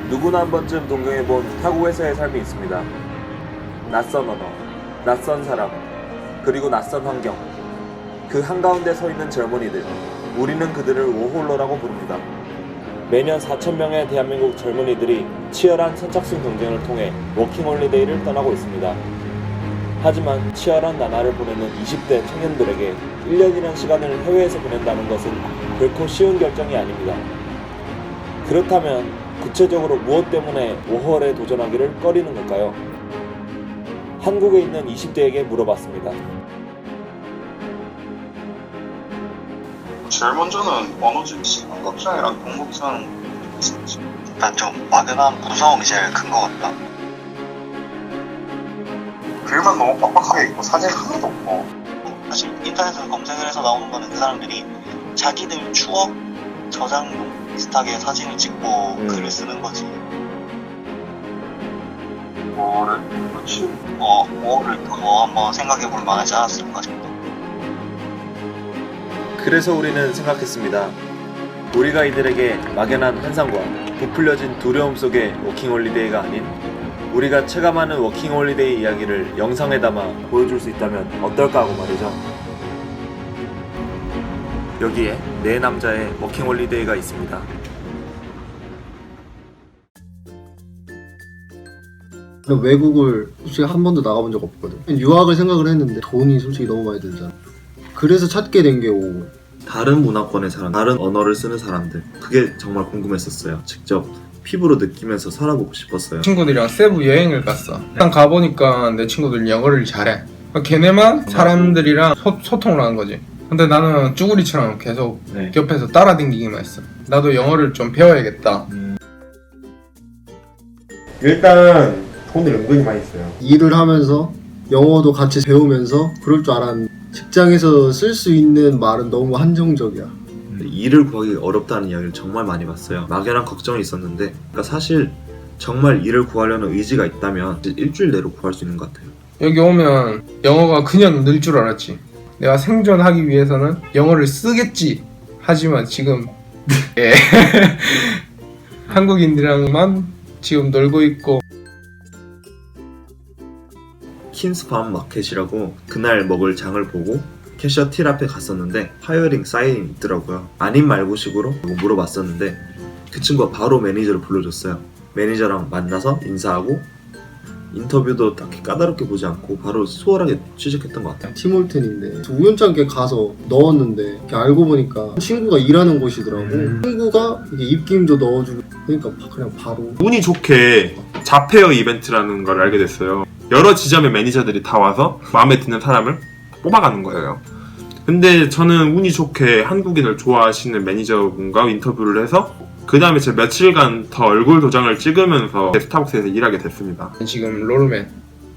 누구나 한 번쯤 동경해본 타국에서의 삶이 있습니다. 낯선 언어, 낯선 사람, 그리고 낯선 환경. 그 한가운데 서 있는 젊은이들, 우리는 그들을 워홀러라고 부릅니다. 매년 4,000명의 대한민국 젊은이들이 치열한 선착순 경쟁을 통해 워킹홀리데이를 떠나고 있습니다. 하지만 치열한 나날을 보내는 20대 청년들에게 1년이라는 시간을 해외에서 보낸다는 것은 결코 쉬운 결정이 아닙니다. 그렇다면 구체적으로 무엇 때문에 워홀에 도전하기를 꺼리는 걸까요? 한국에 있는 20대에게 물어봤습니다. 제일 먼저는 언어적 시각장애랑 동북상 있었지. 일단 좀 막연한 무서움이 제일 큰 것 같다. 글만 너무 빡빡하게 있고 사진 하나도 없고. 사실 인터넷에서 검색을 해서 나오는 거는 그 사람들이 자기들 추억 저장용 비슷하게 사진을 찍고 글을 쓰는 거지. 뭐를 그렇지. 뭐를 더 한번 생각해 볼 만하지 않았을까 싶다. 그래서 우리는 생각했습니다. 우리가 이들에게 막연한 환상과 부풀려진 두려움 속의 워킹홀리데이가 아닌 우리가 체감하는 워킹홀리데이 이야기를 영상에 담아 보여줄 수 있다면 어떨까 하고 말이죠. 여기에 네 남자의 워킹홀리데이가 있습니다. 외국을 솔직히 한 번도 나가본 적 없거든. 유학을 생각을 했는데 돈이 솔직히 너무 많이 들잖아. 그래서 찾게 된 게 오고. 다른 문화권의 사람, 다른 언어를 쓰는 사람들, 그게 정말 궁금했었어요. 직접 피부로 느끼면서 살아보고 싶었어요. 친구들이랑 세부 여행을 갔어. 일단 가보니까 내 친구들 영어를 잘해. 걔네만 사람들이랑 소통을 하는 거지. 근데 나는 쭈구리처럼 계속 옆에서 따라다니기만 했어. 나도 영어를 좀 배워야겠다. 일단 돈을 은근히 많이 써요. 일을 하면서 영어도 같이 배우면서 그럴 줄 알았는데 직장에서 쓸 수 있는 말은 너무 한정적이야. 일을 구하기 어렵다는 이야기를 정말 많이 봤어요. 막연한 걱정이 있었는데, 그러니까 사실 정말 일을 구하려는 의지가 있다면 일주일 내로 구할 수 있는 것 같아요. 여기 오면 영어가 그냥 늘 줄 알았지. 내가 생존하기 위해서는 영어를 쓰겠지. 하지만 지금 한국인들이랑만 지금 놀고 있고. 킨스팜 마켓이라고 그날 먹을 장을 보고 캐셔 틸 앞에 갔었는데 하이어링 사인이 있더라고요. 아님 말고식으로 물어봤었는데 그 친구가 바로 매니저를 불러줬어요. 매니저랑 만나서 인사하고 인터뷰도 딱히 까다롭게 보지 않고 바로 수월하게 취직했던 것 같아요. 팀홀튼인데 우연찮게 가서 넣었는데 이렇게 알고 보니까 친구가 일하는 곳이더라고. 친구가 이게 입김도 넣어주고 그러니까 그냥 바로. 운이 좋게 자페어 이벤트라는 걸 알게 됐어요. 여러 지점의 매니저들이 다 와서 마음에 드는 사람을 뽑아가는 거예요. 근데 저는 운이 좋게 한국인을 좋아하시는 매니저분과 인터뷰를 해서 그 다음에 제가 며칠간 더 얼굴 도장을 찍으면서 스타벅스에서 일하게 됐습니다. 지금 롤맨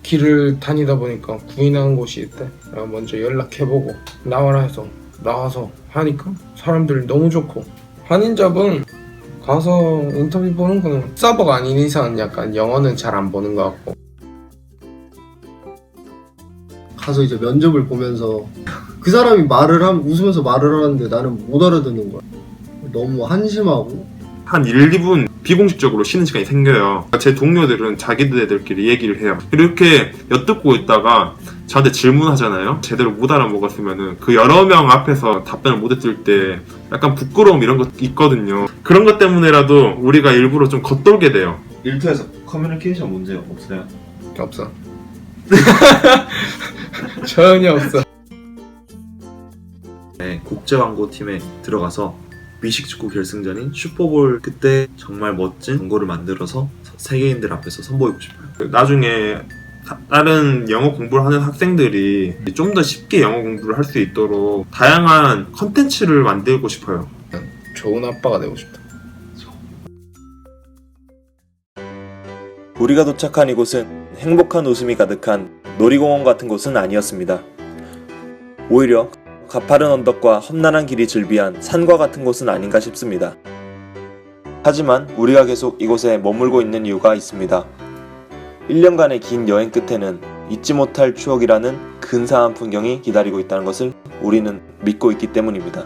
길을 다니다 보니까 구인하는 곳이 있대. 내가 먼저 연락해보고 나와라 해서 나와서 하니까 사람들이 너무 좋고, 한인잡은 가서 인터뷰 보는 거는 서버가 아닌 이상 약간 영어는 잘 안 보는 것 같고. 가서 이제 면접을 보면서 그 사람이 웃으면서 말을 하는데 나는 못 알아듣는 거야. 너무 한심하고. 한 1, 2분 비공식적으로 쉬는 시간이 생겨요. 제 동료들은 자기들끼리 얘기를 해요. 이렇게 엿듣고 있다가 저한테 질문하잖아요. 제대로 못 알아먹었으면은 그 여러 명 앞에서 답변을 못 했을 때 약간 부끄러움 이런 거 있거든요. 그런 것 때문에라도 우리가 일부러 좀 겉돌게 돼요. 일터에서 커뮤니케이션 문제 없어요? 없어. 전혀 없어. 네, 국제광고팀에 들어가서 미식축구 결승전인 슈퍼볼, 그때 정말 멋진 광고를 만들어서 세계인들 앞에서 선보이고 싶어요. 나중에 다른 영어 공부를 하는 학생들이 좀 더 쉽게 영어 공부를 할 수 있도록 다양한 컨텐츠를 만들고 싶어요. 좋은 아빠가 되고 싶다. 우리가 도착한 이곳은 행복한 웃음이 가득한 놀이공원 같은 곳은 아니었습니다. 오히려 가파른 언덕과 험난한 길이 즐비한 산과 같은 곳은 아닌가 싶습니다. 하지만 우리가 계속 이곳에 머물고 있는 이유가 있습니다. 1년간의 긴 여행 끝에는 잊지 못할 추억이라는 근사한 풍경이 기다리고 있다는 것을 우리는 믿고 있기 때문입니다.